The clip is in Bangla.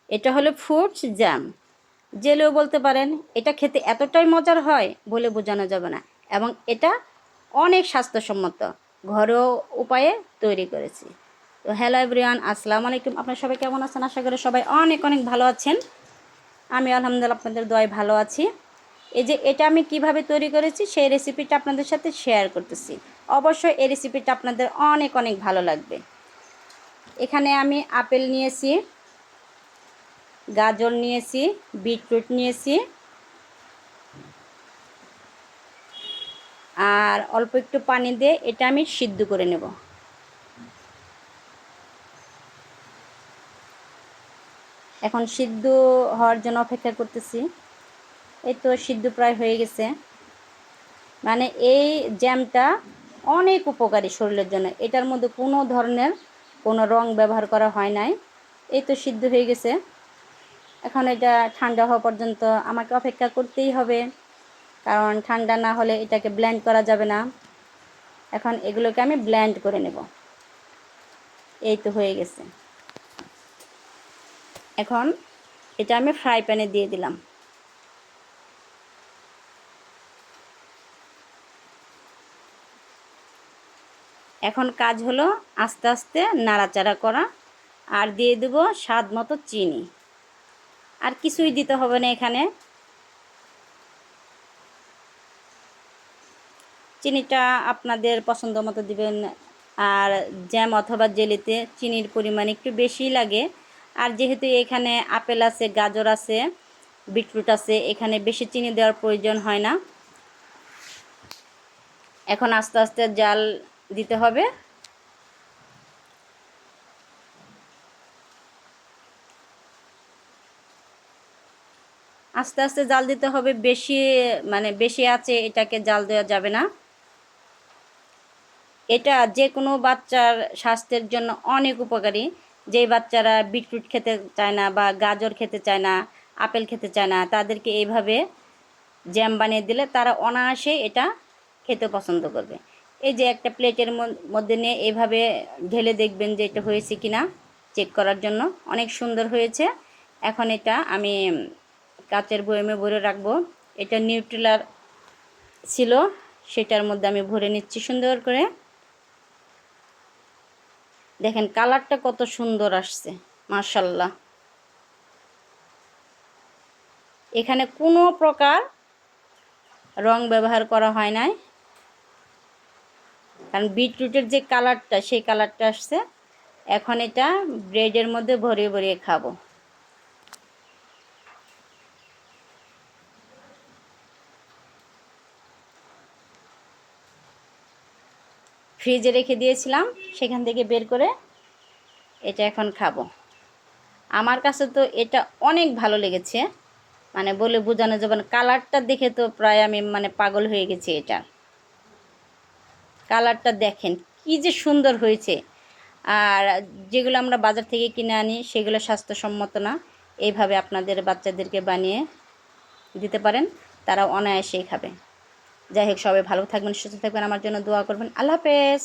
এটা হলো ফ্রুটস জ্যাম, জেলেও বলতে পারেন। এটা খেতে এতটাই মজার হয় বলে বোঝানো যাবে না, এবং এটা অনেক স্বাস্থ্যসম্মত, ঘরোয়া উপায়ে তৈরি করেছি। তো হ্যালো এভরিওয়ান, আসসালামু আলাইকুম। আপনারা সবাই কেমন আছেন? আশা করি সবাই অনেক অনেক ভালো আছেন। আমি আলহামদুলিল্লাহ আপনাদের দোয়ায় ভালো আছি। এই যে এটা আমি কিভাবে তৈরি করেছি সেই রেসিপিটা আপনাদের সাথে শেয়ার করতেছি। অবশ্যই এই রেসিপিটা আপনাদের অনেক অনেক ভালো লাগবে। এখানে আমি আপেল নিয়েছি, গাজর নিয়েছি, বিটরুট নিয়েছি, আর অল্প একটু পানি দিয়ে এটা আমি সিদ্ধ করে নেব। এখন সিদ্ধ হওয়ার জন্য অপেক্ষা করতেছি। এই তো সিদ্ধ প্রায় হয়ে গেছে। মানে এই জ্যামটা অনেক উপকারী শরীরের জন্য। এটার মধ্যে কোনো ধরনের কোনো রং ব্যবহার করা হয় নাই। এই তো সিদ্ধ হয়ে গেছে। এখন এটা ঠান্ডা হওয়া পর্যন্ত আমাকে অপেক্ষা করতেই হবে, কারণ ঠান্ডা না হলে এটাকে ব্লেন্ড করা যাবে না। এখন এগুলোকে আমি ব্লেন্ড করে নেব। এই তো হয়ে গেছে। এখন এটা আমি ফ্রাই প্যানে দিয়ে দিলাম। এখন কাজ হলো আস্তে আস্তে নাড়াচাড়া করা, আর দিয়ে দেব স্বাদ মতো চিনি। আর কিছুই দিতে হবে না এখানে। চিনিটা আপনাদের পছন্দ মতো দিবেন। আর জ্যাম অথবা জেলিতে চিনির পরিমাণ একটু বেশি লাগে। আর যেহেতু এখানে আপেল আছে, গাজর আছে, বিটরুট আছে, এখানে বেশি চিনি দেওয়ার প্রয়োজন হয় না। এখন আস্তে আস্তে জাল দিতে হবে। আস্তে আস্তে জাল দিতে হবে, বেশি আছে এটাকে জাল দেওয়া যাবে না। এটা যে কোনো বাচ্চার স্বাস্থ্যের জন্য অনেক উপকারী। যেই বাচ্চারা বিটরুট খেতে চায় না বা গাজর খেতে চায় না, আপেল খেতে চায় না, তাদেরকে এইভাবে জ্যাম বানিয়ে দিলে তারা অনায়াসে এটা খেতে পছন্দ করবে। এই যে একটা প্লেটের মধ্যে নিয়ে এইভাবে ঢেলে দেখবেন যে এটা হয়েছে কি না, চেক করার জন্য। অনেক সুন্দর হয়েছে। এখন এটা আমি কাচের বয়ামে ভরে রাখবো। এটা নিউট্রেলার ছিল, সেটার মধ্যে আমি ভরে নিচ্ছি সুন্দর করে। দেখেন কালারটা কত সুন্দর আসছে, মাশাআল্লাহ। এখানে কোনো প্রকার রং ব্যবহার করা হয় নাই, কারণ বিটরুটের যে কালারটা সেই কালারটা আসছে। এখন এটা ব্রেডের মধ্যে ভরিয়ে ভরিয়ে খাবো। ফ্রিজে রেখে দিয়েছিলাম, সেখান থেকে বের করে এটা এখন খাবো। আমার কাছে তো এটা অনেক ভালো লেগেছে, মানে বলে বোঝানো যাবে না। কালারটা দেখে তো প্রায় আমি পাগল হয়ে গেছি। এটা কালারটা দেখেন কি যে সুন্দর হয়েছে। আর যেগুলো আমরা বাজার থেকে কিনে আনি সেগুলো স্বাস্থ্যসম্মত না। এইভাবে আপনাদের বাচ্চাদেরকে বানিয়ে দিতে পারেন, তারা অনায়াসেই খাবে। যাই হোক, সবাই ভালো থাকবেন, সুস্থ থাকবেন, আমার জন্য দোয়া করবেন। আল্লাহ হাফেজ।